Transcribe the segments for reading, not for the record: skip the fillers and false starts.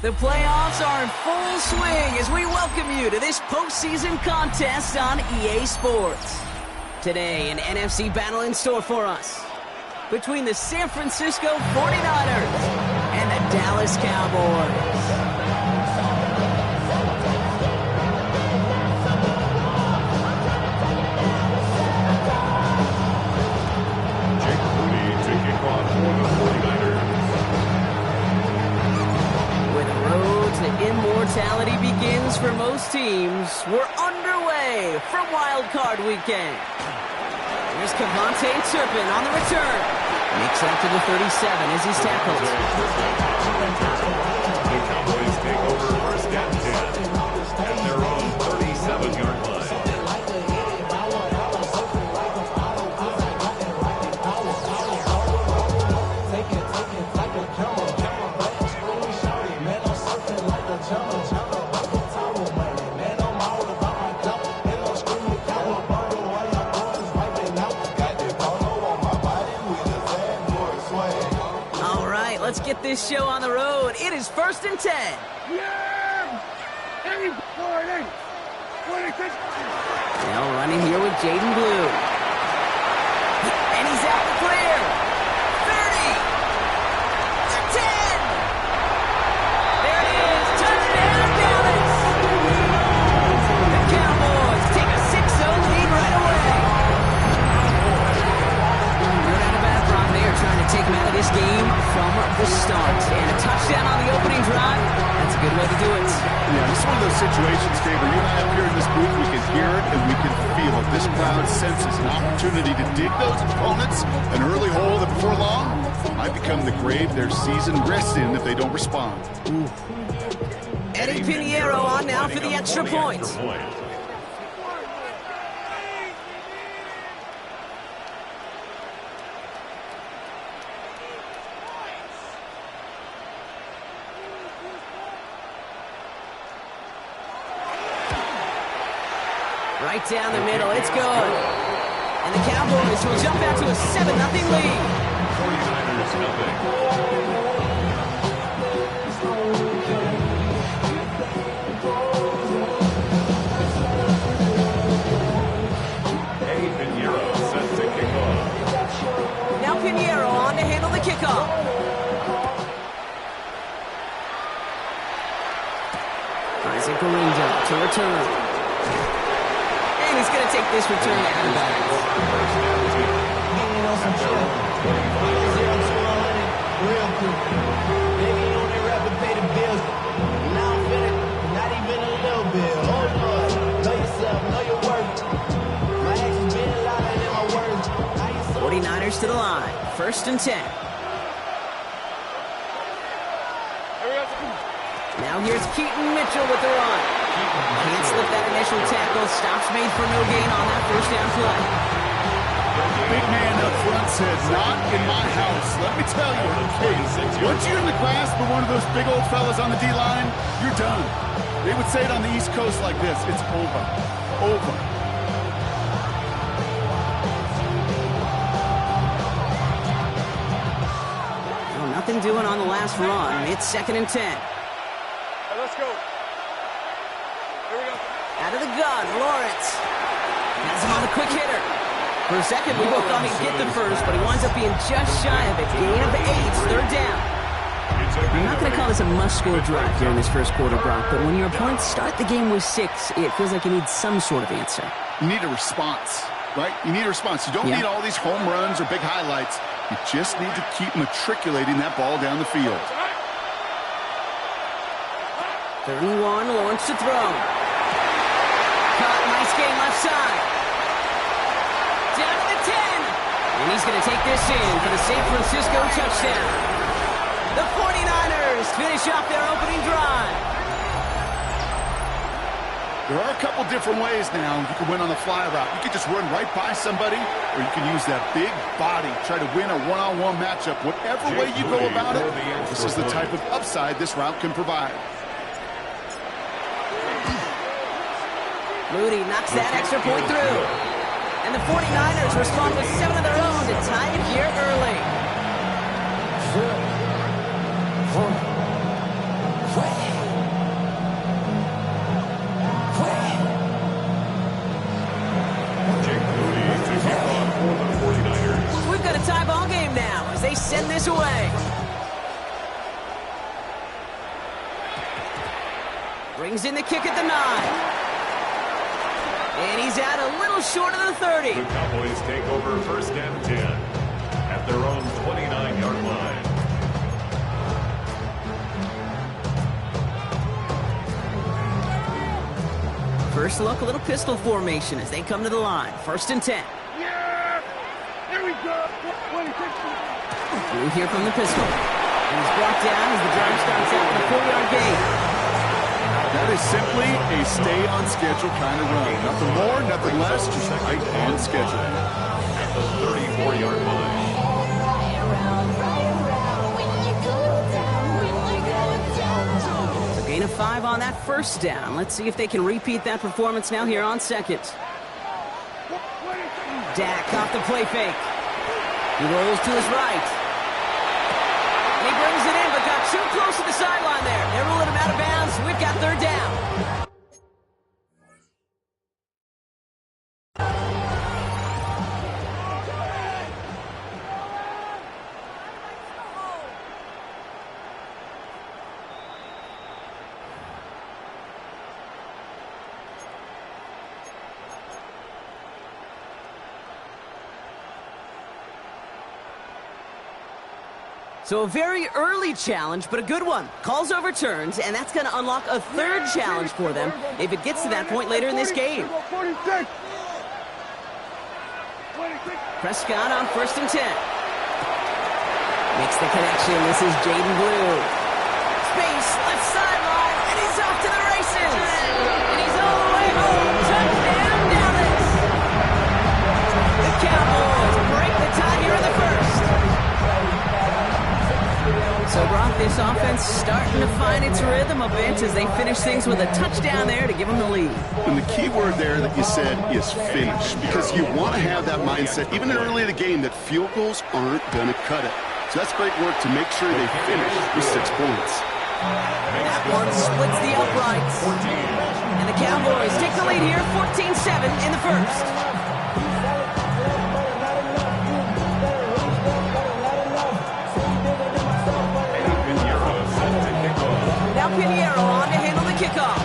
The playoffs are in full swing as we welcome you to this postseason contest on EA Sports. Today, an NFC battle in store for us between the San Francisco 49ers and the Dallas Cowboys. Immortality begins for most teams. We're underway for Wildcard Weekend. Here's Cavante Turpin on the return. Makes out to the 37 as he's tackled. The Cowboys take over first and 10 at their own 37-yard line. Let's get this show on the road. It is 1st and 10. Yeah! Now running here with Jaden Blue. And he's out the clear. 30. To 10. There it is. Touchdown, Dallas. The Cowboys take a 6-0 lead right away. Good out of bad Brock. They are trying to take him out of this game from the start. And a touchdown on the opening drive. That's a good way to do it. Yeah, this is one of those situations, Dave, where you and I up here in this booth, we can hear it and we can feel it. This crowd senses an opportunity to dig those opponents an early hole that before long might become the grave their season rests in if they don't respond. Ooh. Eddie Pinheiro on now for the extra point. Right down the middle, it's good. And the Cowboys will jump out to a 7-0 lead. 49ers nothing. Eddie Pinheiro set to kick off. Now Pinheiro on to handle the kickoff. Isaac Galindo to return. And he's going to take this return out of bounds. To the line. 1st and 10. Now here's Keaton Mitchell with the run. Can't slip that initial tackle. Stops made for no gain on that 1st down play. Big man up front said, not in my house. Let me tell you, once you're in the grasp of one of those big old fellas on the D-line, you're done. They would say it on the East Coast like this. It's over. Over. Nothing doing on the last run. It's 2nd and 10. Let's go. Here we go. Out of the gun, Lawrence. Has him on the quick hitter. For a second, we both thought he'd get the first, but he winds up being just shy of it. Gain of 8, 3rd down. I'm not going to call this a must-score drive here in this first quarter, Brock, but when your opponents start the game with 6, it feels like you need some sort of answer. You need a response, right? You need a response. You don't need all these home runs or big highlights. You just need to keep matriculating that ball down the field. 31, Lawrence to throw. Caught, nice game left side. Down to the 10. And he's going to take this in for the San Francisco touchdown. The 49ers finish off their opening drive. There are a couple different ways now you can win on the fly route. You can just run right by somebody, or you can use that big body, try to win a one-on-one matchup. Whatever way you go about it, this is the type of upside this route can provide. Moody knocks that extra point through. And the 49ers respond with 7 of their own to tie it here early. Brings in the kick at the 9. And he's out a little short of the 30. The Cowboys take over first and 10 at their own 29-yard line. First look, a little pistol formation as they come to the line. First and 10. Yeah! Here we go! 26. Blue here from the pistol. And he's brought down as the drive starts out with a 4-yard gain. That is simply a stay-on-schedule kind of run. Nothing more, nothing less, just right on schedule. At the 34-yard line. So gain of 5 on that first down. Let's see if they can repeat that performance now here on second. Dak off the play fake. He rolls to his right. And he brings it in, but got too close to the sideline there. They ruled him out of bounds. We've got third down. So a very early challenge, but a good one. Calls overturned, and that's going to unlock a third challenge for them if it gets to that point later in this game. 46. Prescott on first and 10. Makes the connection. This is Jaden Blue. Space, left sideline, and he's off to the races. And he's all the way home. Touchdown, Dallas. The Cowboys break the tie here in the first. So, Brock, this offense starting to find its rhythm a bit as they finish things with a touchdown there to give them the lead. And the key word there that you said is finish, because you want to have that mindset, even early in the game, that field goals aren't going to cut it. So that's great work to make sure they finish with 6 points. That one splits the uprights. And the Cowboys take the lead here, 14-7 in the first. Pinheiro on to handle the kickoff.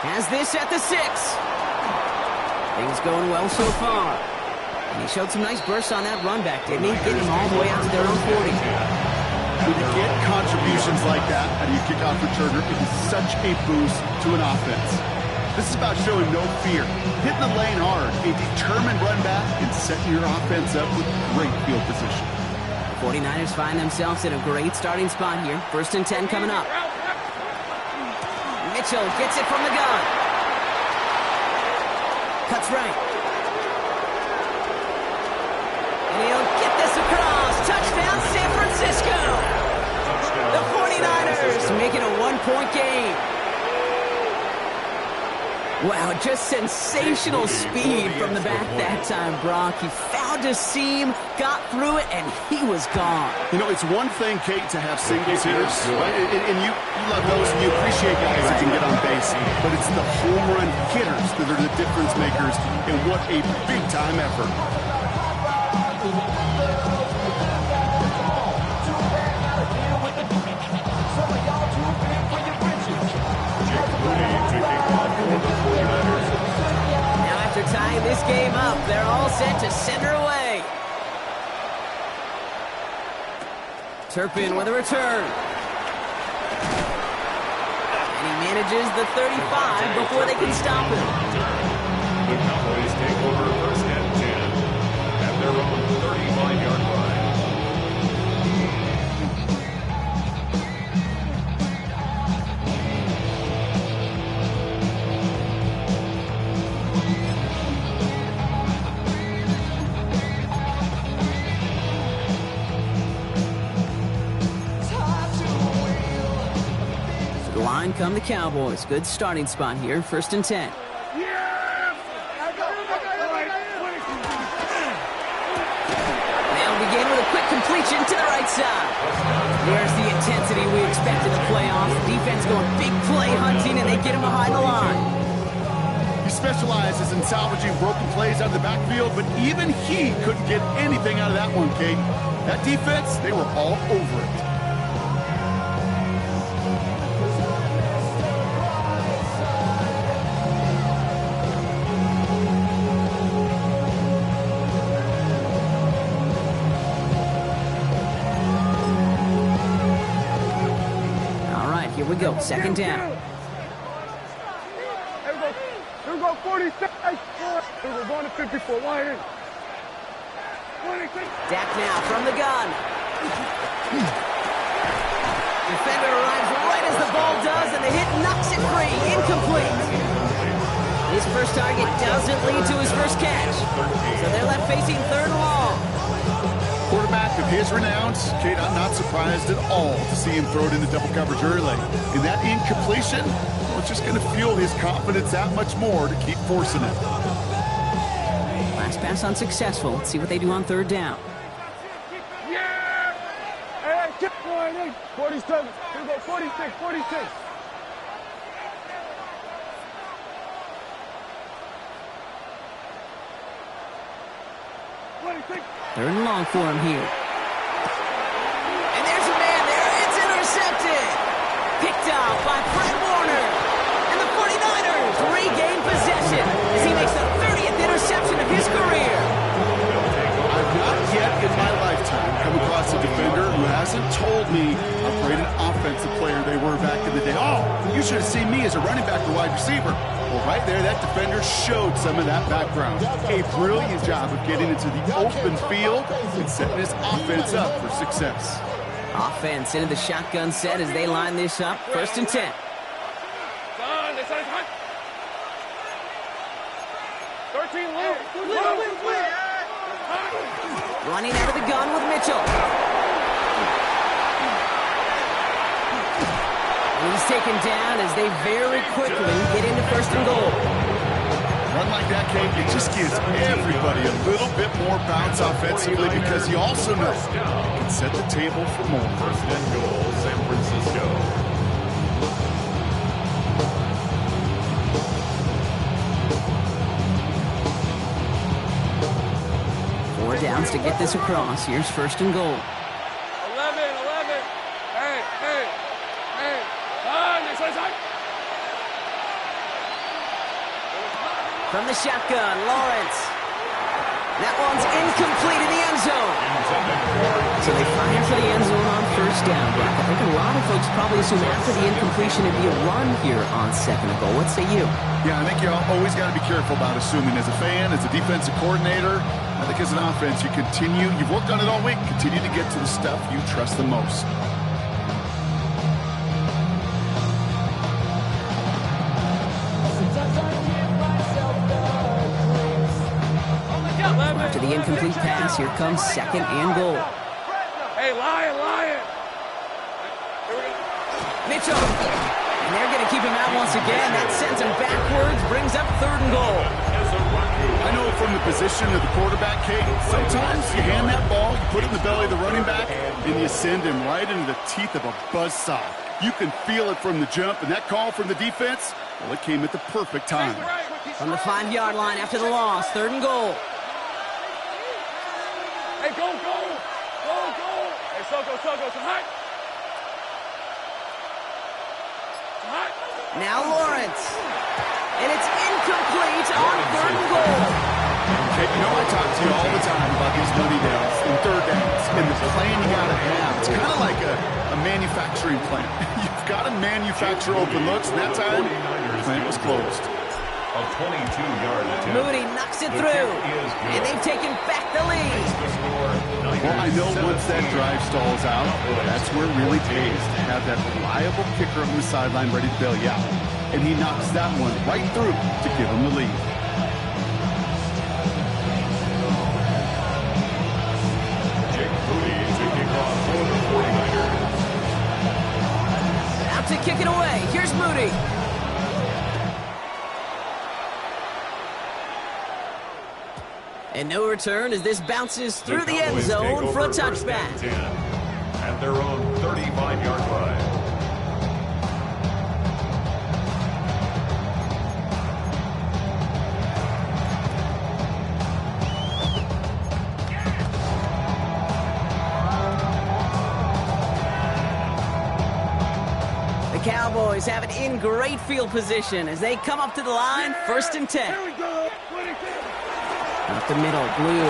Has this at the 6. Things going well so far. And he showed some nice bursts on that run back, didn't he? Getting them all the way out to their own 40. When you get contributions like that out of your kickoff returner, it is such a boost to an offense. This is about showing no fear, hitting the lane hard, a determined run back, and setting your offense up with great field position. 49ers find themselves in a great starting spot here. First and 10 coming up. Mitchell gets it from the gun. Cuts right. And he'll get this across. Touchdown, San Francisco. The 49ers make it a 1-point game. Wow, just sensational speed from the back that time, Brock. He found a seam, got through it, and he was gone. You know, it's one thing, Kate, to have singles hitters, right? And you love those, and you appreciate guys that can get on base. But it's the home run hitters that are the difference makers, and what a big-time effort. Now after tying this game up, they're all set to send her away. Turpin with a return. And he manages the 35 before they can stop him. The Cowboys take over first and 10 at their own 35-yard line. Come the Cowboys. Good starting spot here. First and 10. They'll begin with a quick completion to the right side. There's the intensity we expect in the playoffs. Defense going big play hunting, and they get him behind the line. He specializes in salvaging broken plays out of the backfield, but even he couldn't get anything out of that one, Kate. That defense, they were all over it. go, second down. Here we go, 46. We're going to 54. Line in. 26. Dak now from the gun. Defender arrives right as the ball does, and the hit knocks it free. Incomplete. His first target doesn't lead to his first catch. So they're left facing third and long. Quarterback of his renown, Kate, I'm not surprised at all to see him throw it into double coverage early. And that incompletion, well, it's just going to fuel his confidence that much more to keep forcing it. Last pass unsuccessful. Let's see what they do on third down. Yeah! Hey, keep going in. 47. Here we go, 46, 46. Third and long for him here. And there's a man there. It's intercepted. Picked off by Fred Warner. And the 49ers regain possession as he makes the 30th interception of his career. I've not yet in my lifetime come across a defender who hasn't told me how great an offensive player they were back in the day. Oh, you should have seen me as a running back or wide receiver. Well, right there, that defender showed some of that background. A brilliant job of getting into the open field and setting his offense up for success. Offense into the shotgun set as they line this up. First and 10. 13 low. Running out of the gun with Mitchell. And he's taken down as they very quickly get into first and goal. Run like that, Kate, it just gives everybody a little bit more bounce offensively because you also know you can set the table for more. First and goal, San Francisco. Four downs to get this across. Here's first and goal. 11. Hey. From the shotgun, Lawrence. That one's incomplete in the end zone. So they fire for the end zone on first down. Brock, I think a lot of folks probably assume after the incompletion it'd be a run here on second and goal. What say you? Yeah, I think you always got to be careful about assuming as a fan, as a defensive coordinator. I think as an offense, you've worked on it all week, continue to get to the stuff you trust the most. After the incomplete pass, here comes second and goal. Hey, Lion. Mitchell. And they're going to keep him out once again. That sends him backwards, brings up third and goal. I know from the position of the quarterback, Kate, sometimes you hand that ball, you put it in the belly of the running back, and you send him right into the teeth of a buzzsaw. You can feel it from the jump, and that call from the defense, well, it came at the perfect time. From the 5-yard line after the loss, third and goal. Hey, go. Hey, Soko, hot. Now Lawrence. And it's incomplete on third and goal. Hey, you know I talk to you all the time about these money downs and third downs and the plan you got to have. It's kind of like a manufacturing plant. You've got to manufacture open looks, and that time, the plant was closed. A 22-yard attempt. Moody knocks it through, and they've taken back the lead. Well, I know once that drive stalls out, that's where it really pays to have that reliable kicker on the sideline ready to bail you out. And he knocks that one right through to give him the lead. Out to kick it away. Here's Moody. And no return as this bounces through the end zone for a touchback. At their own 35-yard line. The Cowboys have it in great field position as they come up to the line, first and 10. Here we go. 26. Up the middle, Blue.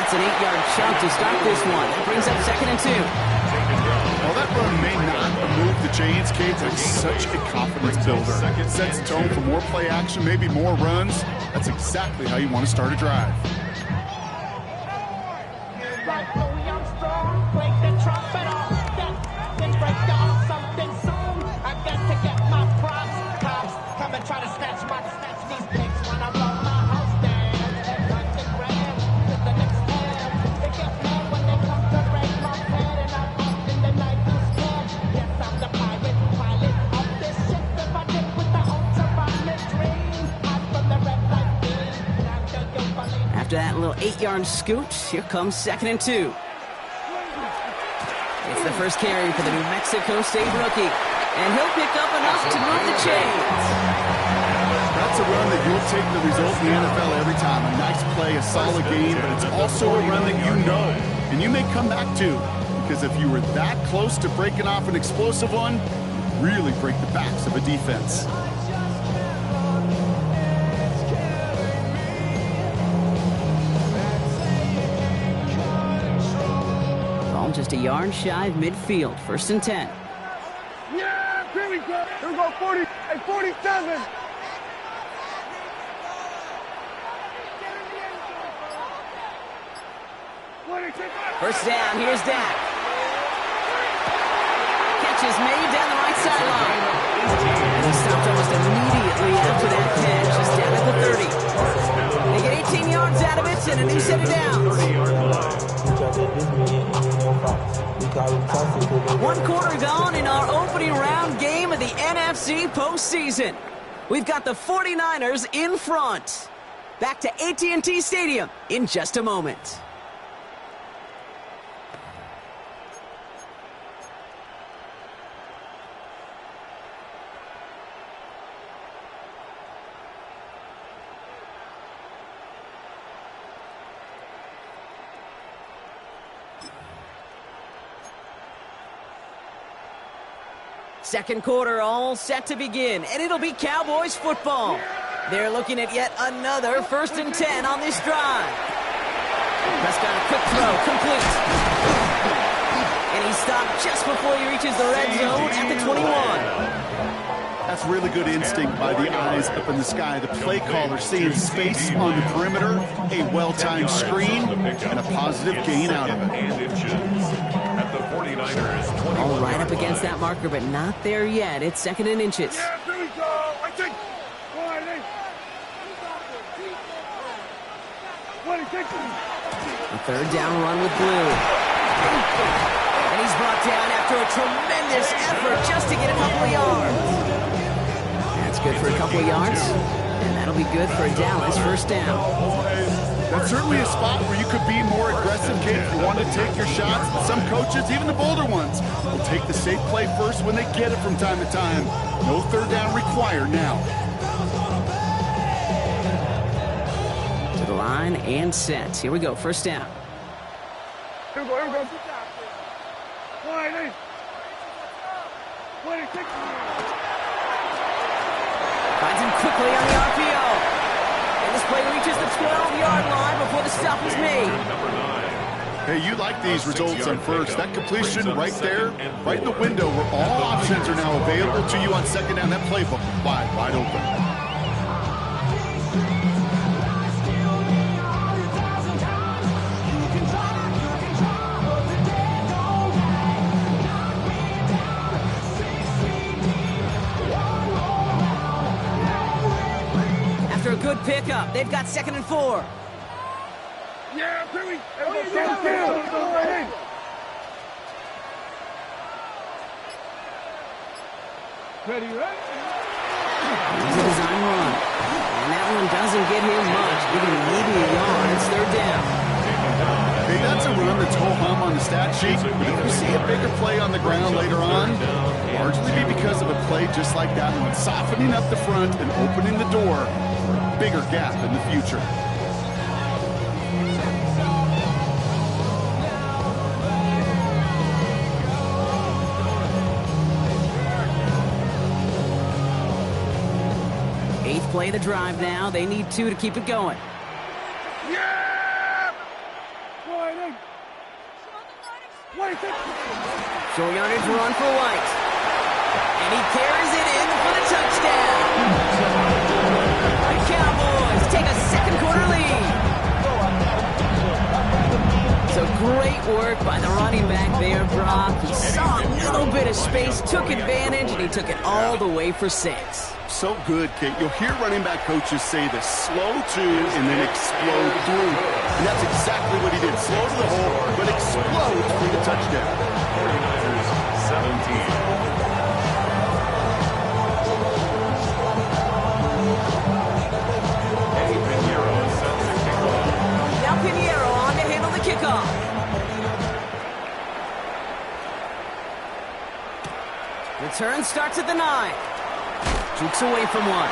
That's an 8-yard chunk to start this one. That brings up second and 2. While that run may not move the chains, Cade, it's such a confidence builder. It sets the tone for more play action, maybe more runs. That's exactly how you want to start a drive. After that little 8-yard scoot, here comes 2nd and 2. It's the first carry for the New Mexico State rookie, and he'll pick up enough to move the chains. That's a run that you'll take the result in the NFL every time. A nice play, a solid game, but it's also a run that you know, and you may come back to, because if you were that close to breaking off an explosive one, really break the backs of a defense. Just a yard shy of midfield. 1st and 10. Yeah, here we go. Here we go, 40 and 47. First down, here's Dak. Catch is made down the right sideline. And he stopped almost immediately after that catch. He's down at the 30. They get 18 yards out of it and a new set of downs. 1 quarter gone in our opening round game of the NFC postseason. We've got the 49ers in front. Back to AT&T Stadium in just a moment. Second quarter all set to begin, and it'll be Cowboys football. They're looking at yet another 1st and 10 on this drive. Prescott, a quick throw, complete. And he stopped just before he reaches the red zone at the 21. That's really good instinct by the eyes up in the sky. The play caller seeing space on the perimeter, a well-timed screen, and a positive gain out of it. All right up against that marker, but not there yet. It's 2nd and inches. Yeah, here we go. I think. A 3rd down run with Blue. And he's brought down after a tremendous effort just to get a couple of yards. That's good for a couple of yards, and that'll be good for a Dallas 1st down. That's certainly a spot where you could be more aggressive, kid, if you want to take your shots. Some coaches, even the bolder ones, will take the safe play first when they get it from time to time. No 3rd down required now. To the line and set. Here we go, 1st down. Here we go, here we go. 26. Finds him quickly on the RPO. And this play reaches the 12-yard line before the stop is made. Hey, you like these results on first. That completion right there, right in the window where all options are now available to you on 2nd down. That playbook wide open. After a good pickup, they've got 2nd and 4. Yeah, here we go. Ready, right? He's a design run. And that one doesn't get him much, giving him maybe a yard. It's 3rd down. Hey, that's a run that's ho-hum on the stat sheet. But if you see a bigger play on the ground later on, largely be because of a play just like that one, softening up the front and opening the door for a bigger gap in the future. Play the drive now. They need 2 to keep it going. Yeah! Short yardage run for White. And he carries it in for the touchdown. The Cowboys take a second quarter lead. So great work by the running back there, Brock. He saw a little bit of space, took advantage, and he took it all the way for 6. So good, Kate. You'll hear running back coaches say this: slow to and then explode through. And that's exactly what he did. Slow to the hole, but explodes for the touchdown. 49ers 17. Now Pinheiro on to handle the kickoff. Return starts at the 9. Jukes away from 1.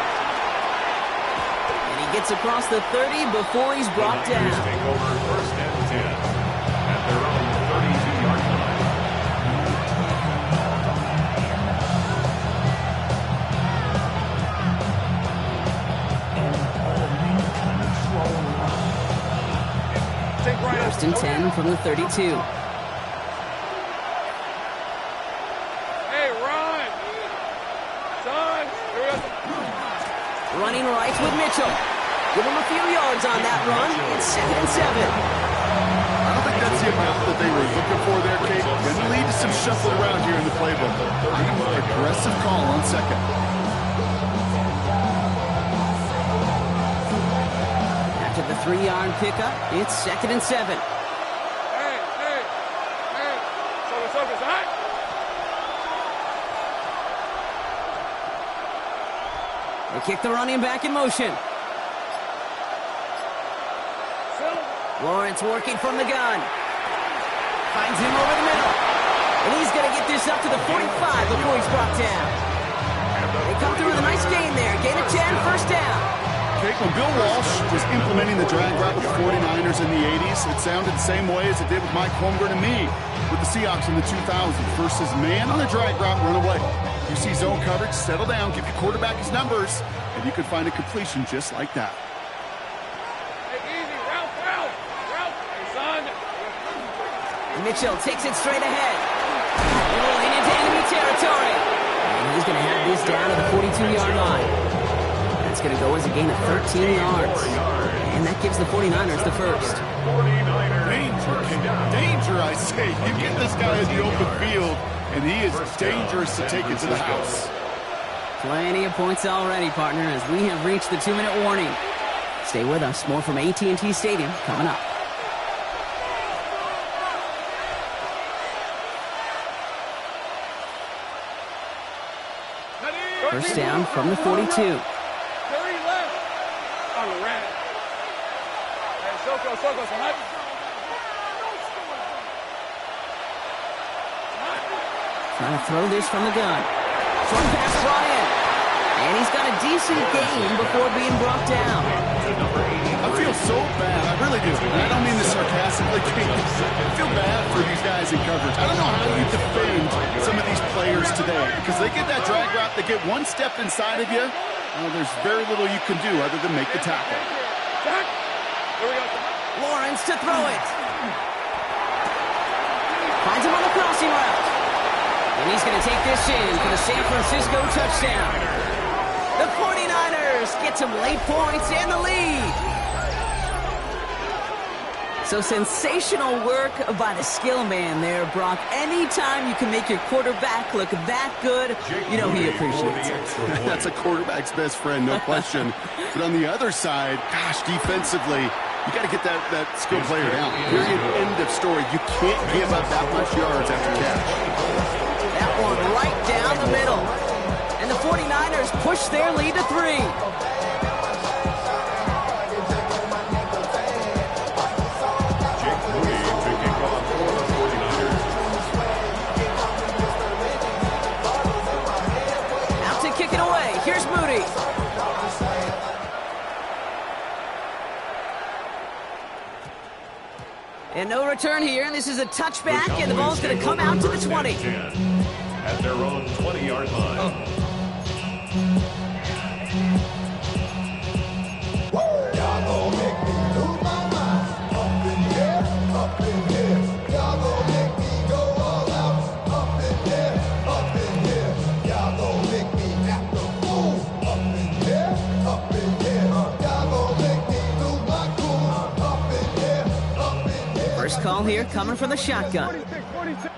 And he gets across the 30 before he's brought down. Take over first and 10 at their own 32-yard line. First and 10 from the 32. Running right with Mitchell. Give him a few yards on that run. It's 2nd and 7. I don't think that's the amount that they were looking for there, Kate. Going to lead to some shuffle around here in the playbook. Aggressive call on 2nd. After the 3-yard pickup, it's 2nd and 7. They kick the running back in motion. Lawrence working from the gun. Finds him over the middle. And he's going to get this up to the 45 before he's brought down. They come through with a nice gain there. Gain of 10, first down. Okay, when Bill Walsh was implementing the drag route with the 49ers in the 80s, it sounded the same way as it did with Mike Holmgren and me with the Seahawks in the 2000s. Versus man on the drag route, run away. You see zone coverage, settle down, give your quarterback his numbers, and you can find a completion just like that. Mitchell takes it straight ahead. Rolling into enemy territory. And he's going to have this down to the 42-yard line. That's going to go as a gain of 13 yards. And that gives the 49ers the first. Danger, I say. You get this guy in the open field, and he is dangerous to take it to the house. Plenty of points already, partner, as we have reached the 2-minute warning. Stay with us. More from AT&T Stadium coming up. First down from the 42. 30 left. On the red. Hey, Soko, Trying to throw this from the gun. Short pass brought in. And he's got a decent gain before being brought down. I feel so bad. I really do. And I don't mean this sarcastically. I feel bad for these guys in coverage. I don't know how you defend some of these players today because they get that drag route, they get one step inside of you. There's very little you can do other than make the tackle. Lawrence to throw it. Finds him on the crossing route. And he's going to take this in for the San Francisco touchdown. The 49ers get some late points and the lead. So sensational work by the skill man there, Brock. Anytime you can make your quarterback look that good, you know he appreciates it. That's a quarterback's best friend, no question. But on the other side, gosh, defensively, you got to get that skill player down. Period, end of story. You can't give up that much yards after catch. That one right down the middle. And the 49ers push their lead to 3. And no return here. This is a touchback, and the ball's going to come out to the 20. At their own 20-yard line. First call here coming from the shotgun. 46, 46.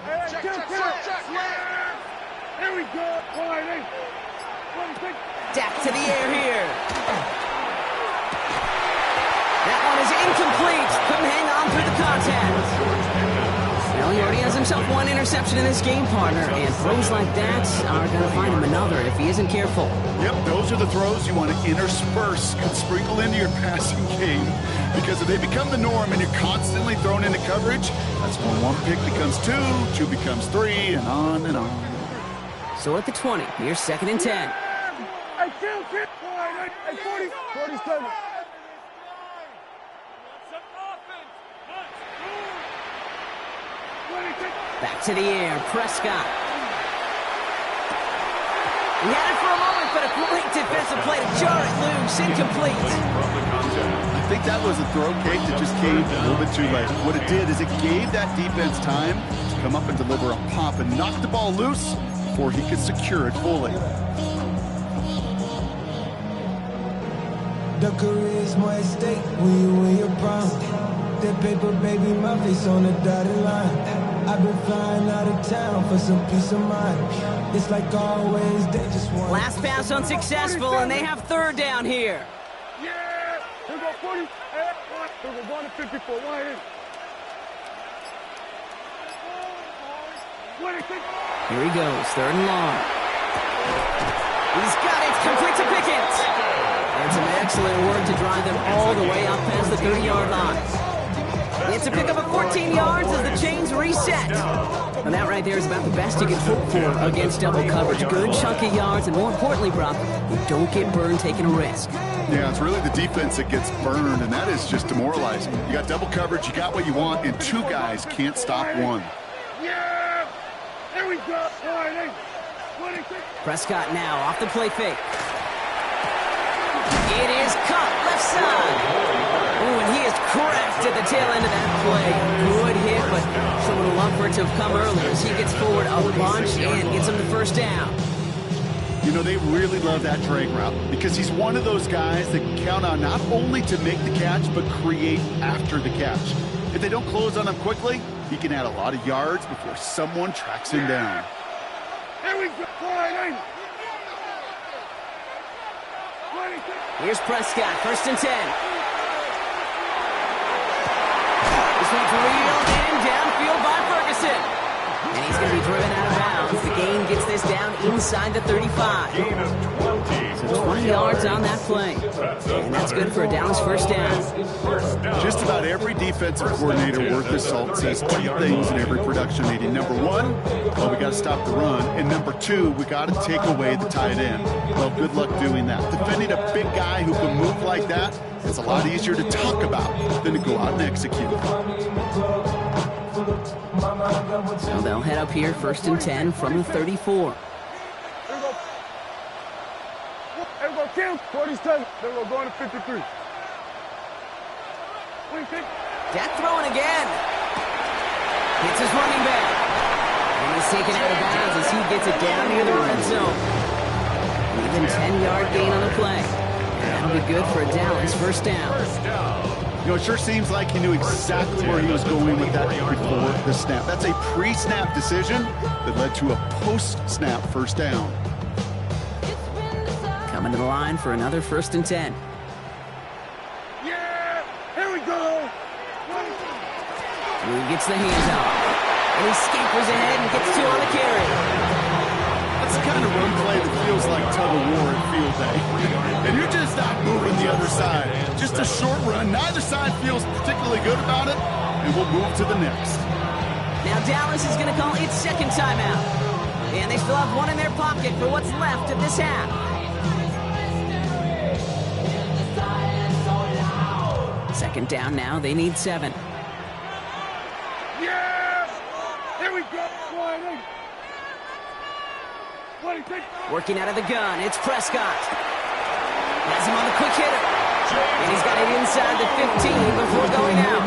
Here we go. Wide 8. 26. Dak to the air here. That one is incomplete. Couldn't hang on through the contact. Well, he already has himself one interception in this game, partner, and throws like that are going to find him another if he isn't careful. Yep, those are the throws you want to intersperse and sprinkle into your passing game, because if they become the norm and you're constantly thrown into coverage, that's when one pick becomes two becomes three, and on and on. So at the 20, here's 2nd and 10. Hey, kill. 40, 47. Back to the air, Prescott. He had it for a moment, but a great defensive play to jar it loose, incomplete. I think that was a throw, Kate, that just came a little bit too late. What it did is it gave that defense time to come up and deliver a pop and knock the ball loose before he could secure it fully. The career is more at stake when you win your prime. That paper, baby, my face on the dotted line. I've been flying out of town for some peace of mind. It's like always, they just want... Last pass unsuccessful, and they have 3rd down here. Yeah! Here we go, 40. Here we go, 1 to 54. Wide 8. 26. Here he goes, 3rd and long. He's got it, complete to Pickens. And some excellent work to drive them all the way up past the 30-yard line. It's a pickup of 14 yards as the chains reset. And that right there is about the best you can hope for against double coverage. Good chunk of yards, and more importantly, Brock, you don't get burned taking a risk. Yeah, it's really the defense that gets burned, and that is just demoralizing. You got double coverage, you got what you want, and 2 guys can't stop one. Yeah! Here we go. Wide 8. 26. Prescott now off the play fake. It is cut left side. Oh, and he is cracked at the tail end of that play. Good hit, but someone will love for it to have come earlier as he gets forward a bunch and gets him the 1st down. You know, they really love that drag route because he's one of those guys that can count on not only to make the catch, but create after the catch. If they don't close on him quickly, he can add a lot of yards before someone tracks him down. Here we go. Wide 8. 26. Here's Prescott, 1st and 10. This one's reeled in downfield by Ferguson. And he's going to be driven out of bounds. The gain gets this down inside the 35. Gain of 20. So 20 yards on that play. And that's good for a Dallas 1st down. Just about every defensive coordinator worth his salt says 2 things in every production meeting. Number 1, well, we got to stop the run. And number 2, we got to take away the tight end. Well, good luck doing that. Defending a big guy who can move like that is a lot easier to talk about than to go out and execute. So they'll head up here, 1st and 10 from the 34. Here we go. Here we go, Kim. 47. Then we're going to 53. 26. Dak throwing again. Hits his running back. And he's taken out of bounds as he gets it down near the red zone. Even 10-yard gain on the play. And that'll be good for a Dallas 1st down. You know, it sure seems like he knew exactly where he was going with that before the snap. That's a pre-snap decision that led to a post-snap 1st down. Coming to the line for another 1st and 10. Yeah! Here we go! He gets the hands off. And he scampers ahead and gets 2 on the carry. That's the kind of run play that feels like tug-of-war at field day. And you're just not moving the other side. Just a short run. Neither side feels particularly good about it, and we'll move to the next. Now Dallas is going to call its 2nd timeout. And they still have 1 in their pocket for what's left of this half. Second down now. They need 7. Yeah! Here we go! Wide 8. 26. Working out of the gun, it's Prescott. Has him on the quick hitter. And he's got it inside the 15 before going out.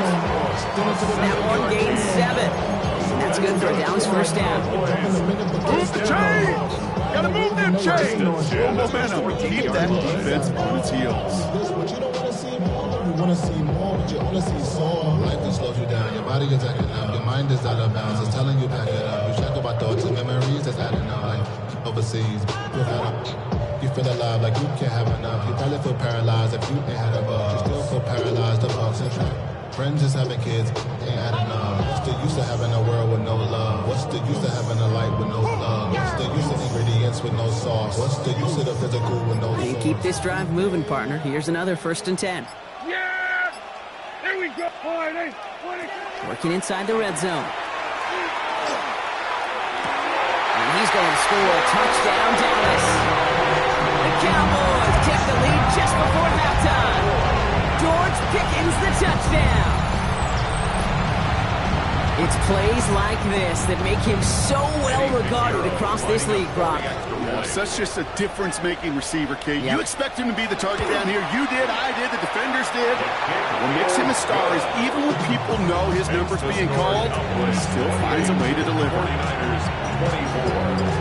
That one gains 7. And that's good for a Dallas 1st down. Move the chains! Gotta move them chains! Full momentum. Keep that defense on its heels. But you don't want to see more. You want to see more, but you want to see more. Life just slows you down. Your body body is acting up, your mind is out of bounds. It's telling you back it up. You check about thoughts and memories that's adding up. Like overseas, you feel alive like you can't have enough. You probably feel paralyzed if you ain't had a bug. You still feel paralyzed above central. Friends just having kids ain't adding up. What's the use of having a world with no love? What's the use of having a light with no love? What's the use of ingredients with no sauce? What's the use of the physical with no And soul? keep this drive moving, partner. Here's another 1st and 10. Yeah! There we go. All right, 20. Working inside the red zone. And he's going to score a touchdown, Dallas. The Cowboys take the lead just before halftime. George Pickens the touchdown. It's plays like this that make him so well regarded across this league, Brock. Yeah, such just a difference-making receiver, Kate. Yep. You expect him to be the target down here. You did, I did, the defenders did. What makes him a star is even when people know his number's being called, he still finds a way to deliver. 24.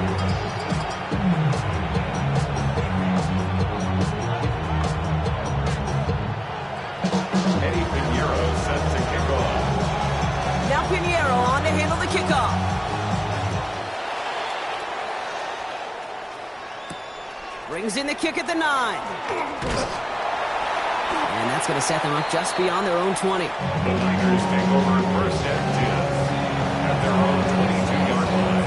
Pinheiro on to handle the kickoff. Brings in the kick at the 9. And that's going to set them up just beyond their own 20. The Niners take over 1st and 10 at their own 22-yard line.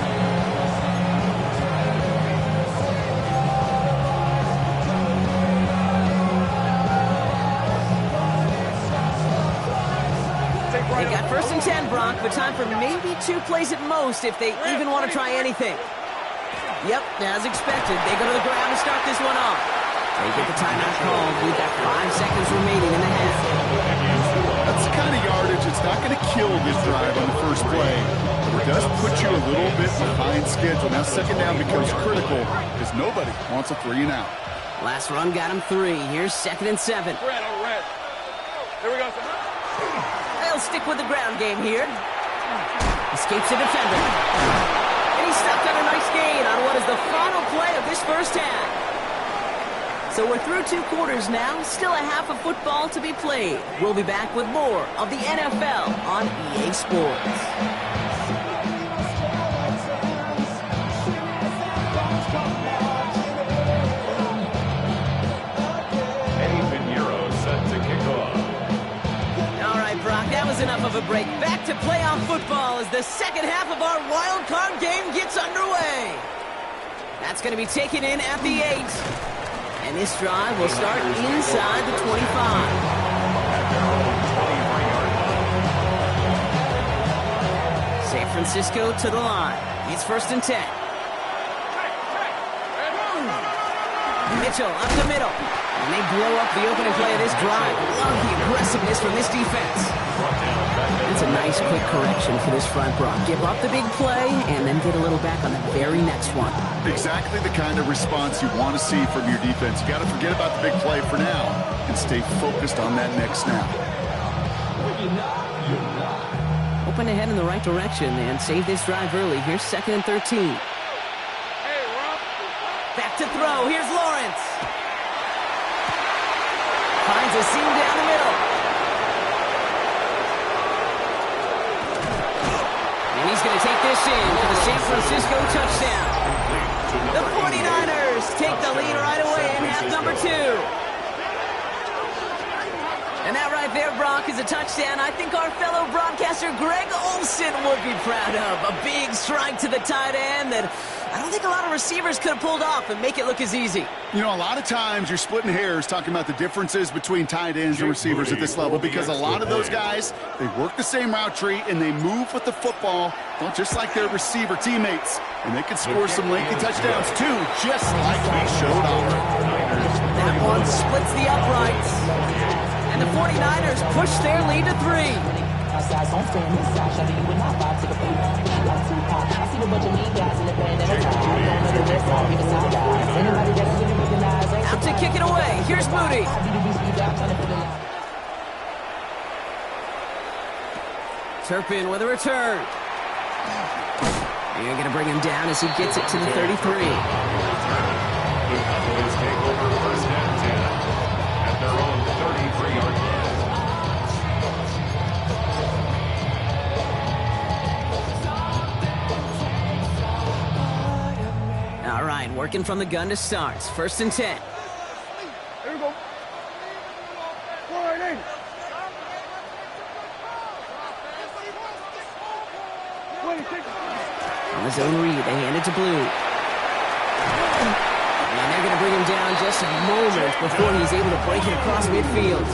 They got 1st and 10, Brock, but time for maybe 2 plays at most if they even want to try anything. Yep, as expected, they go to the ground to start this one off. They get the timeout called. We've got 5 seconds remaining in the half. That's the kind of yardage it's not going to kill this drive on the first play, but it does put you a little bit behind schedule. Now 2nd down becomes critical because nobody wants a 3 and out. Last run got him 3. Here's 2nd and 7. Red. There we go, sir. They'll stick with the ground game here. Escapes the defender. And he's stopped on a nice gain on what is the final play of this first half. So we're through 2 quarters now. Still a half of football to be played. We'll be back with more of the NFL on EA Sports. Enough of a break. Back to playoff football as the second half of our wild card game gets underway. That's going to be taken in at the 8. And this drive will start inside the 25. San Francisco to the line. It's 1st and 10. Mitchell up the middle. And they blow up the opening play of this drive. Love the aggressiveness from this defense. It's a nice quick correction for this front, Brock. Give up the big play and then get a little back on the very next one. Exactly the kind of response you want to see from your defense. You got to forget about the big play for now and stay focused on that next snap. Open to head in the right direction and save this drive early. Here's 2nd and 13. Back to throw. Here's Lawrence. Finds a seam down the middle. And he's going to take this in for the San Francisco touchdown. The 49ers take the lead right away in half number 2. And that right there, Brock, is a touchdown I think our fellow broadcaster Greg Olsen would be proud of. A big strike to the tight end that I don't think a lot of receivers could have pulled off and make it look as easy. You know, a lot of times you're splitting hairs talking about the differences between tight ends and receivers at this level because a lot of those guys, they work the same route tree and they move with the football, well, just like their receiver teammates. And they can score some lengthy touchdowns too, just like he showed off. That one splits the uprights. And the 49ers push their lead to 3. Out to kick it away. Here's Moody. Turpin with a return. And you're going to bring him down as he gets it to the 33. The Cowboys take over 1st and 10 at their own 33-yard line. Working from the gun to start. 1st and 10. Here we go. Slide in. On the zone read, they hand it to Blue. And they're going to bring him down just a moment before he's able to break it across midfield.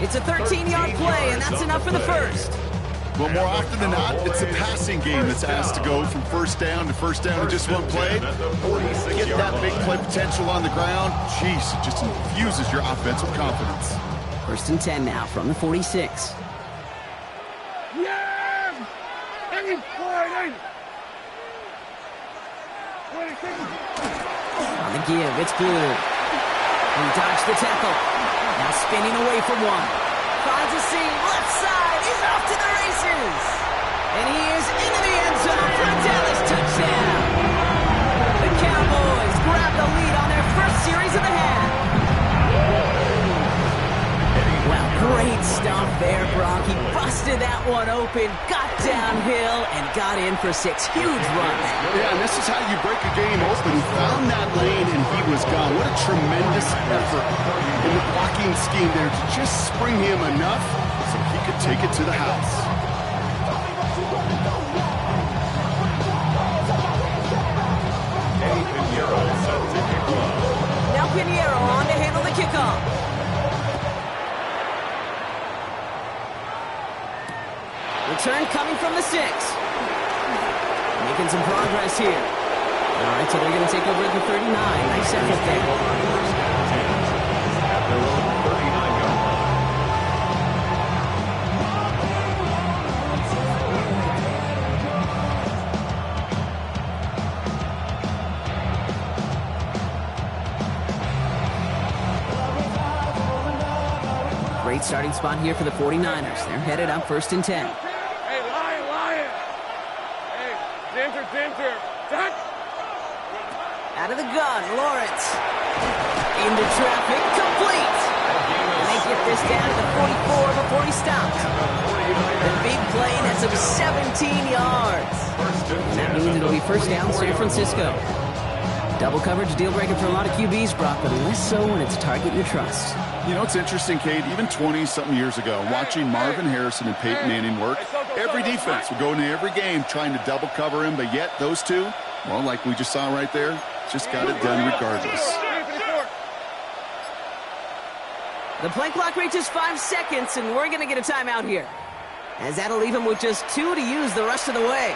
It's a 13-yard play, and that's enough for the first. Well, more often than not, it's a passing game that's asked to go from first down in just one play. Get that big play potential on the ground. Jeez, it just infuses your offensive confidence. 1st and 10 now from the 46. Yeah! Hey, slide in. On the give, it's Blue. He dodged the tackle. Now spinning away from one. Finds a seam, left side. He's off to the races. And he is into the end zone for a Dallas touchdown. The Cowboys grab the lead on their first series of the half. Well, great stuff there, Brock. He busted that one open, got downhill, and got in for 6. Huge run. Yeah, and this is how you break a game open. He found that lane, and he was gone. What a tremendous effort in the blocking scheme there to just spring him enough so he could take it to the house. Now Pinheiro on to handle the kickoff. Return coming from the 6. Making some progress here. All right, so they're going to take over at the 39. Nice effort there. Great starting spot here for the 49ers. They're headed up 1st and 10. Hey, Lion. Hey, Ginger. Duck. Out of the gun, Lawrence. Into traffic, complete. And they get this down to the 44 before he stops. The big play, that's of 17 yards. And that means it'll be 1st down, San Francisco. Double coverage, deal breaker for a lot of QBs, Brock, but less so when it's target you trust. You know, it's interesting, Kate, even 20-something years ago, watching Marvin Harrison and Peyton Manning work, every defense would go into every game trying to double cover him, but yet those two, well, like we just saw right there, just got it done regardless. The play clock reaches 5 seconds, and we're going to get a timeout here, as that'll leave him with just 2 to use the rest of the way.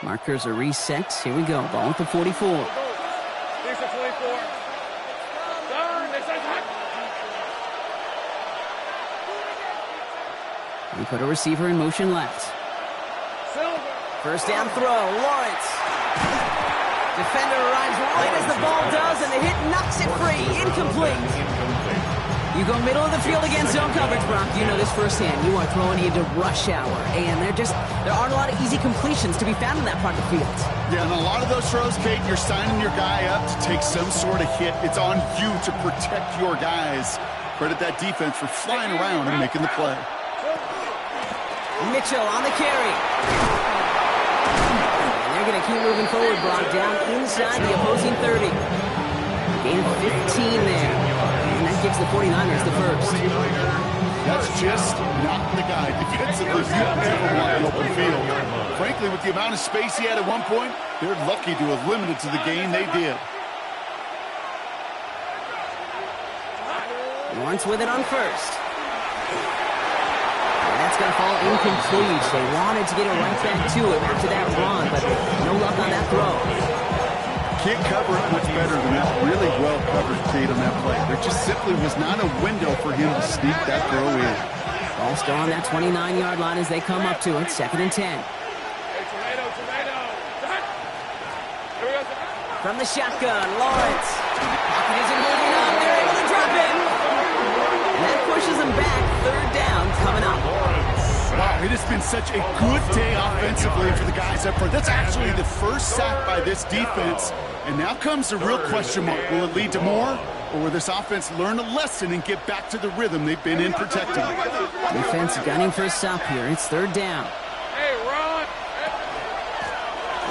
Markers are reset. Here we go. Ball at the 44. We put a receiver in motion left. 1st down throw. Lawrence. Defender arrives right as the ball does, and the hit knocks it free. Incomplete. You go middle of the field against zone coverage, Brock. You know this firsthand. You are throwing into rush hour, and there aren't a lot of easy completions to be found in that part of the field. Yeah, and a lot of those throws, Kate, you're signing your guy up to take some sort of hit. It's on you to protect your guys. Credit that defense for flying around and making the play. Mitchell on the carry. And they're going to keep moving forward, Brock, down inside the opposing 30. Gain of 15 there. And that gives the 49ers the first. That's just not the guy defensively you ever want in open field. Frankly, with the amount of space he had at one point, they're lucky to have limited to the gain they did. Lawrence with it on 1st. And that's going to fall incomplete. They wanted to get it right back to him after that run, but no luck on that throw. Can't cover it much better than that. Really well covered, Kate, on that play. There just simply was not a window for him to sneak that throw in. Ball still on that 29-yard line as they come up to it. 2nd and 10. From the shotgun, Lawrence. Pocket isn't moving up. They're able to drop him. And that pushes them back. 3rd down coming up. Wow, it has been such a good day offensively for the guys up front. That's actually the first sack by this defense, And now comes the real question mark. Will it lead to more? Or will this offense learn a lesson and get back to the rhythm they've been in protecting? Defense gunning for a stop here. It's third down. Hey, Ron.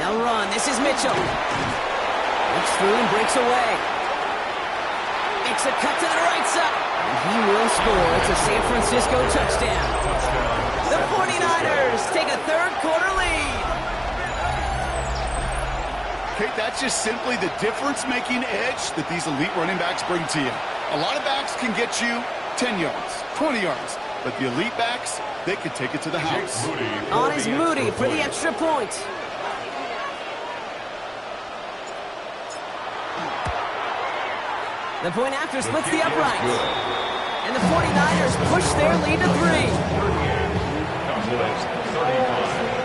They'll run. This is Mitchell. Looks through and breaks away. Makes a cut to the right side. And he will score. It's a San Francisco touchdown. The 49ers take a third-quarter lead. Okay, that's just simply the difference-making edge that these elite running backs bring to you. A lot of backs can get you 10 yards, 20 yards, but the elite backs, they can take it to the house. On is Moody for the extra point. The point after splits the uprights. And the 49ers push their lead to 3. Cowboys 35.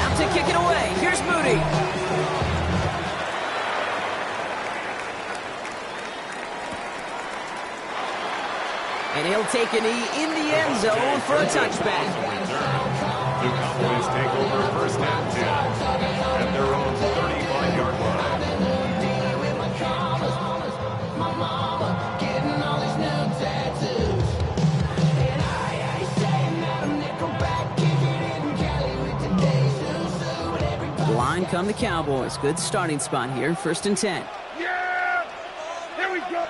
Out to kick it away. Here's Moody. And he'll take a knee in the end zone for a touchback. The Cowboys take over first and 10 at their own 35-yard line. Line come the Cowboys. Good starting spot here. First and 10. Yeah! Here we go.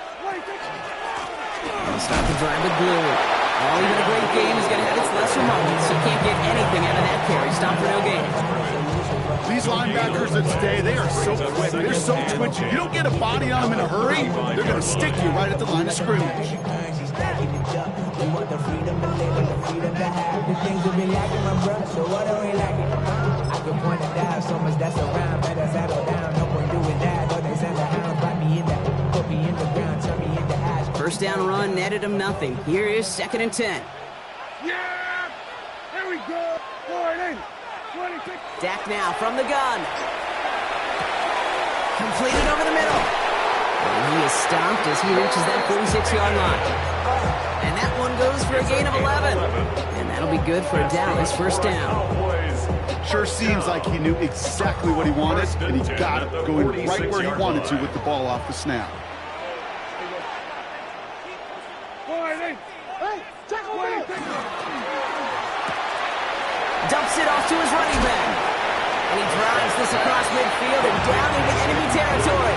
They'll start the drive with glue. Even a great game is going to have its lesser moments. You can't get anything out of that carry. Stop for no gain. These linebackers of today, they are so quick. They're so twitchy. You don't get a body on them in a hurry, they're going to stick you right at the line of scrimmage. First down run netted him nothing. Here is second and 10. Yeah! Here we go. 40, 26. Dak now from the gun. Completed over the middle. And he is stopped as he reaches that 46-yard line. And that one goes for a gain of 11. And that'll be good for a Dallas first down. Sure seems like he knew exactly what he wanted, and he got it going right where he wanted to with the ball off the snap. 40. Hey, check 26. Dumps it off to his running back. And he drives this across midfield and down into enemy territory.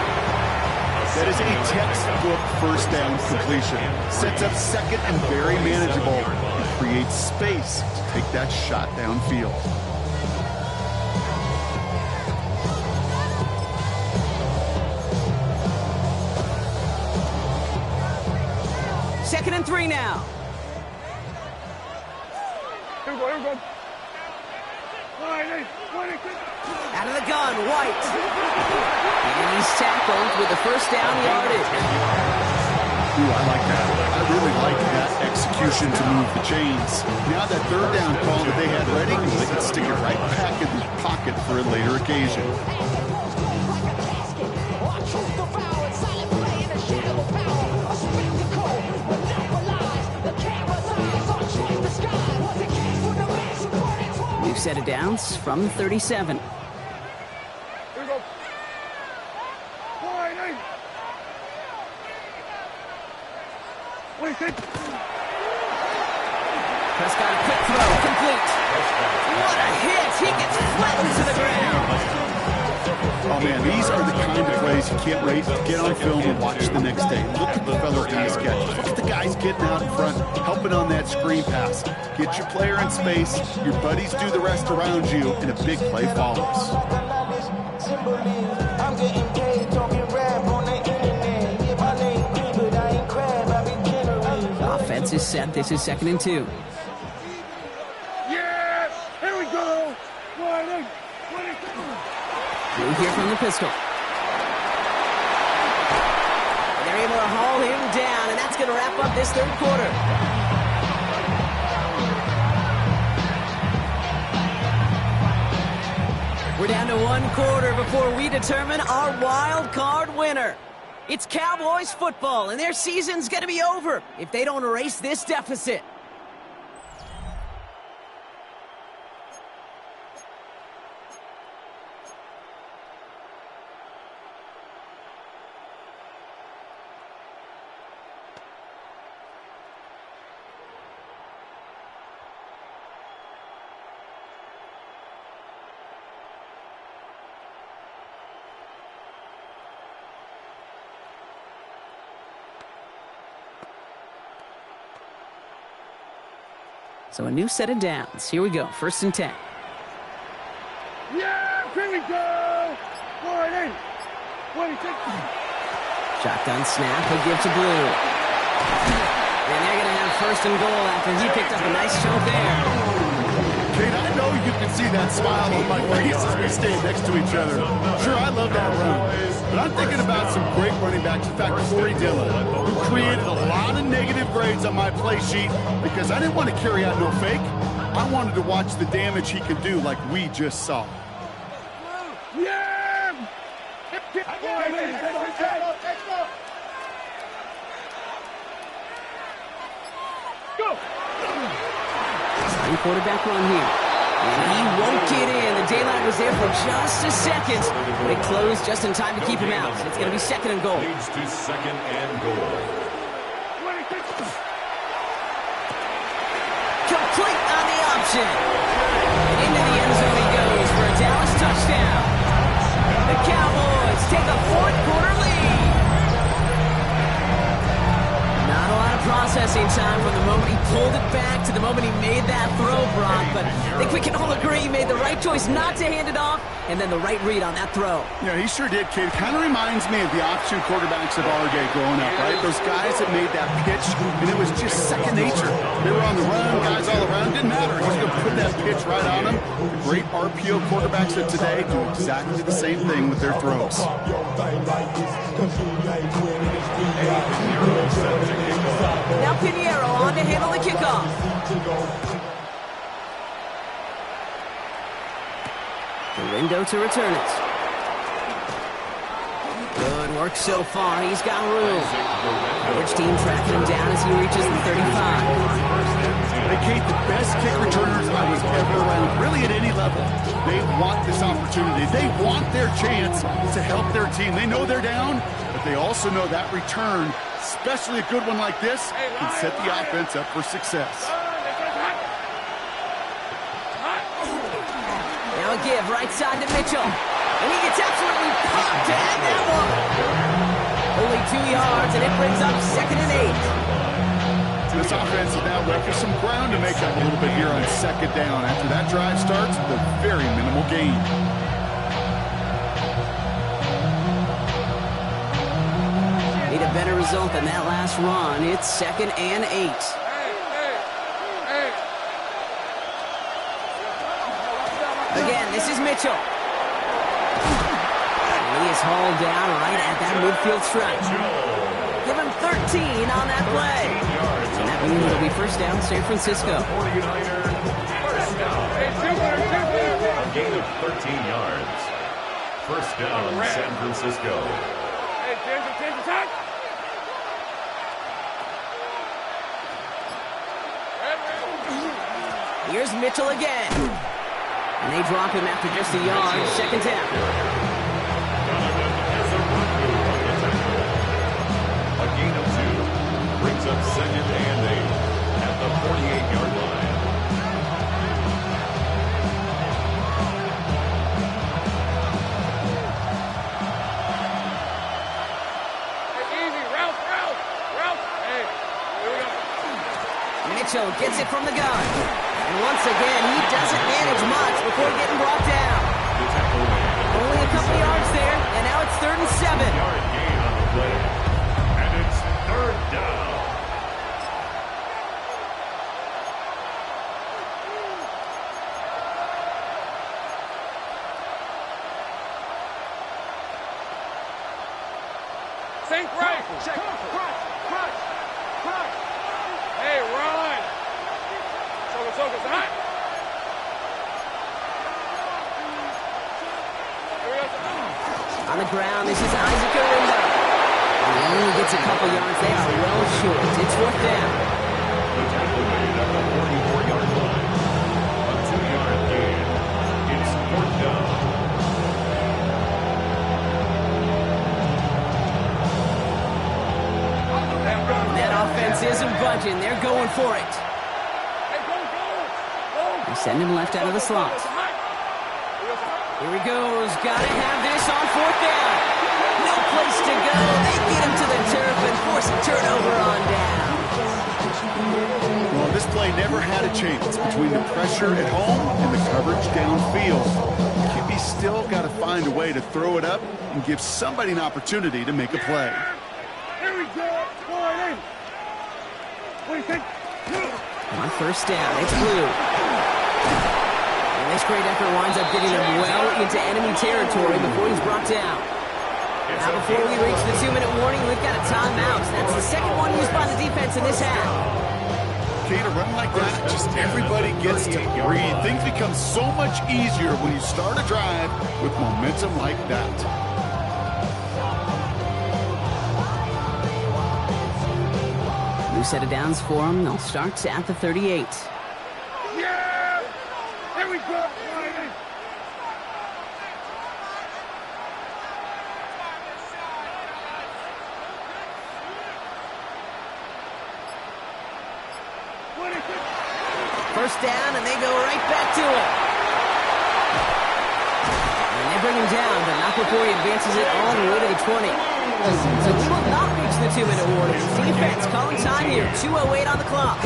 That is a textbook first down completion. Sets up second and very manageable. And creates space to take that shot downfield. Second and 3 now. Here we go, here we go. 40, 26. Out of the gun, White. And he's tackled with the first down yardage. Ooh, I like that. I really like that execution to move the chains. Now that third down call that they had ready, they can stick it right back in the pocket for a later occasion. New set of downs from 37. Here we go. 40. 26. Prescott, a quick throw, complete. What a hit! He gets flattened to the ground. Oh, man, these are the kind of plays you can't wait to get on film and watch the next day. Look at the fellow pass catch. Look at the guys getting out in front, helping on that screen pass. Get your player in space, your buddies do the rest around you, and a big play follows. Offense is set. This is second and 2. Yeah! Here we go. 40, 26. Blue here from the pistol. And they're able to haul him down, and that's going to wrap up this third quarter. We're down to one quarter before we determine our wild card winner. It's Cowboys football, and their season's going to be over if they don't erase this deficit. So a new set of downs. Here we go, 1st and 10. Yeah, here we go. 40. 26. Shotgun snap, he'll give to Blue. And they're going to have 1st and goal after he picked up a nice chunk there. Kate, I know you can see that smile on my face as we stand next to each other. Sure, I love that run. But I'm thinking about some great running backs. In fact, Corey Dillon, who created a lot of negative grades on my play sheet because I didn't want to carry out no fake. I wanted to watch the damage he could do like we just saw. Yeah! Go! Quarterback run here. And he won't get in. The daylight was there for just a second, but it closed just in time to keep him out. It's going to be 2nd and goal. Leads to 2nd and goal. Complete on the option. And into the end zone he goes for a Dallas touchdown. The Cowboys take a 4th quarter lead. Not a lot of processing time from the moment he pulled it back to the moment he made that throw, Brock. But I think we can all agree he made the right choice not to hand it off, and then the right read on that throw. Yeah, he sure did, kid. Kind of reminds me of the option quarterbacks of our day growing up, right? Those guys that made that pitch, and it was just second nature. They were on the run, guys all around. Didn't matter. He's going to put that pitch right on them. The great RPO quarterbacks of today do exactly the same thing with their throws. Now Pinheiro on to handle the kickoff. Window to return it. Good work so far. He's got room. Coverage team tracking him down as he reaches the 35. They Kate, the best kick returners I was ever around, really at any level. They want this opportunity. They want their chance to help their team. They know they're down, but they also know that return, especially a good one like this, can set the offense up for success. Now a give right side to Mitchell. And he gets absolutely popped to add that one. Only 2 yards, and it brings up 2nd and 8. This offense is now left with some ground to make up a little bit here on 2nd down. After that drive starts, the very minimal gain. Need a better result than that last run. It's 2nd and 8. Again, this is Mitchell. And he is hauled down right at that midfield stripe. Give him 13 on that play. And that means it'll be 1st down, San Francisco. 49er, 1st down. A gain of 13 yards. 1st down, San Francisco. Here's Mitchell again. And they drop him after just a yard. 2nd down. A gain of 2 brings up 2nd and 8 at the 48-yard line. Easy, route. Hey, here we go. Mitchell gets it from the gun. And once again, he doesn't manage much before getting brought down. Only a couple yards there, and now it's 3rd and 7. Yard gain on the play. And it's 3rd down. Sink rifle. Check. Crunch. Hey, run. Soga, hot. the ground. This is Isaac Arinda. He only gets a couple yards. They are well short. It's 4th down. The tackle made at the 44-yard line. A 2-yard gain. It's 4th down. That offense isn't budging. They're going for it. They send him left out of the slot. Here he goes. Got to have this on 4th down. No place to go. They get him to the turf and force a turnover on down. Well, this play never had a chance between the pressure at home and the coverage downfield. QB still got to find a way to throw it up and give somebody an opportunity to make a play. Here we go. What do you think? On 1st down, it's Blue. And this great effort winds up getting him well into enemy territory before he's brought down. Now before we reach the 2-minute warning, we've got a timeout. That's the second one used by the defense in this half. Okay, to run like that, just everybody gets to breathe. Things become so much easier when you start a drive with momentum like that. New set of downs for them. They'll start at the 38. Yeah! Here we go. First down, and they go right back to it. And they bring him down, but not before he advances it all the way to the 20. So we will not reach the 2-minute warning. Defense calling time here. 2:08 on the clock.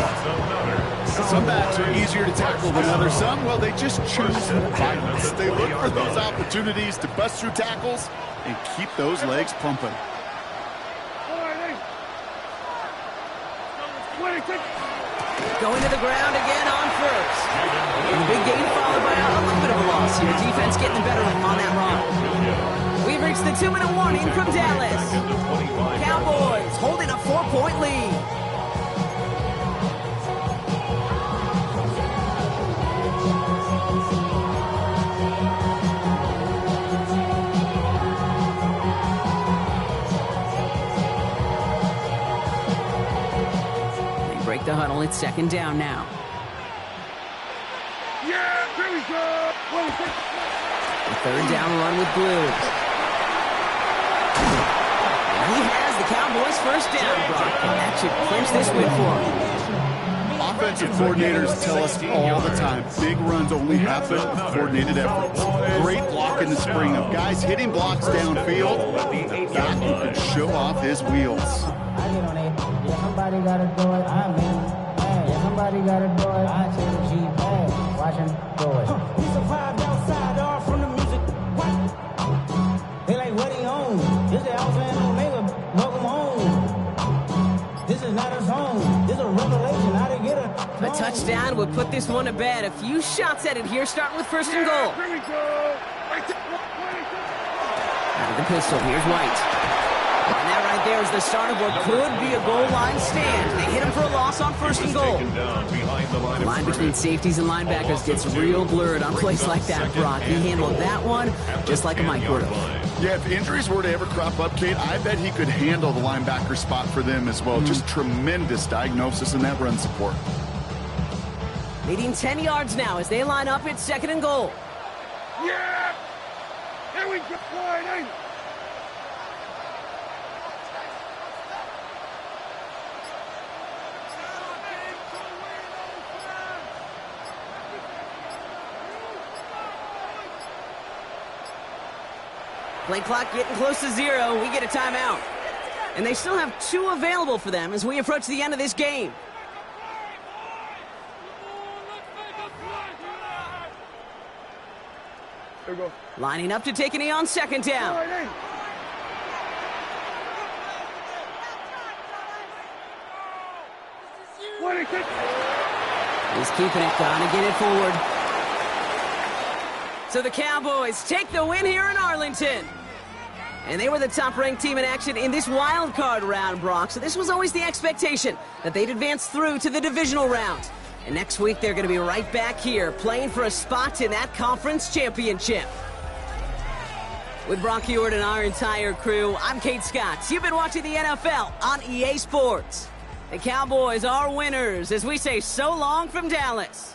Some backs are easier to tackle than others. Some, well, they just choose violence. They look for those opportunities to bust through tackles and keep those legs pumping. Going to the ground again on 1st. And a big gain followed by a little bit of a loss here. Defense getting the better of him on that run. We've reached the 2-minute warning from Dallas. Cowboys holding a 4-point lead. Break the huddle. It's 2nd down now. Yeah, here we go. The 3rd down run with Blue. And he has the Cowboys' 1st down, Brock, and that should clinch this win for him. Offensive coordinators tell us all the time, big runs only happen with coordinated efforts. Great block in the spring of guys hitting blocks downfield. The back who can show off his wheels. Somebody gotta do it, I mean, hey, somebody gotta do it, I take the G, hey, watch him do it. He survived outside, all from the music, what? They like, what he own? This is Alpha and Omega, welcome home. This is not a song, this is a revelation, how to get A touchdown would put this one to bed. A few shots at it here, starting with 1st and goal. Here we go. Out of the pistol, here's White. And that right there is the start of what could be a goal line stand. They hit him for a loss on 1st and goal. The line between safeties and linebackers gets real blurred on plays like that, Brock. He handled that one just like a Mike would have. Yeah, if injuries were to ever crop up, Kate, I bet he could handle the linebacker spot for them as well. Just tremendous diagnosis in that run support. Leading 10 yards now as they line up at 2nd and goal. Yeah! Here we go. Play clock getting close to 0. We get a timeout. And they still have 2 available for them as we approach the end of this game. There we go. Lining up to take a knee on 2nd down. He's keeping it, gonna get it forward. So the Cowboys take the win here in Arlington. And they were the top-ranked team in action in this wild card round, Brock. So this was always the expectation that they'd advance through to the divisional round. And next week, they're going to be right back here playing for a spot in that conference championship. With Brock Heward and our entire crew, I'm Kate Scott. You've been watching the NFL on EA Sports. The Cowboys are winners as we say so long from Dallas.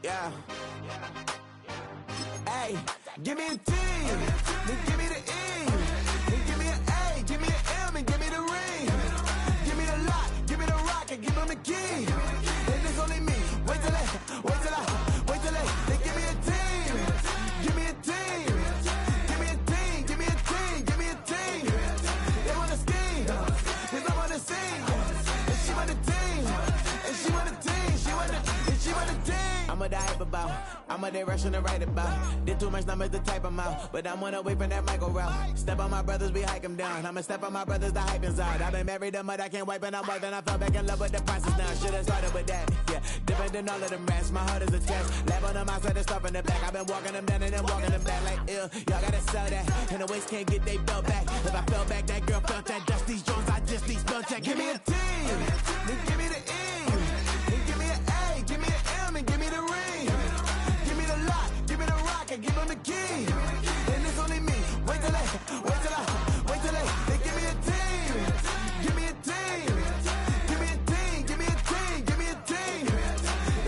Yeah. Hey, give me a T, then give me the E, then give me an A, give me an M, and give me the ring. Give me the lock, give me the rock, and give them the key. Then it's only me. Wait till they give me a team. Give me a team. Give me a team. Give me a team. Give me a team. They want to scheme, 'cause I'm on the scene. And she want the team. And she want the team. She want the team. I'm a hype about. I'm a day rushing to write about. Did too much numbers to type them out. But I'm one away from that Michael route. Step on my brothers, we hike them down. I'ma step on my brothers, the hype inside. I've been married to mud, I can't wipe and I'm wiping. I fell back in love with the process now. Should've started with that. Yeah, different than all of them rats. My heart is a test. Lab on them outside and stuff in the back. I've been walking them down and then walking them back like ill. Y'all gotta sell that. And the waist can't get they belt back. If I fell back, that girl felt that. Dust these joints, I just need spell check. Give me a team.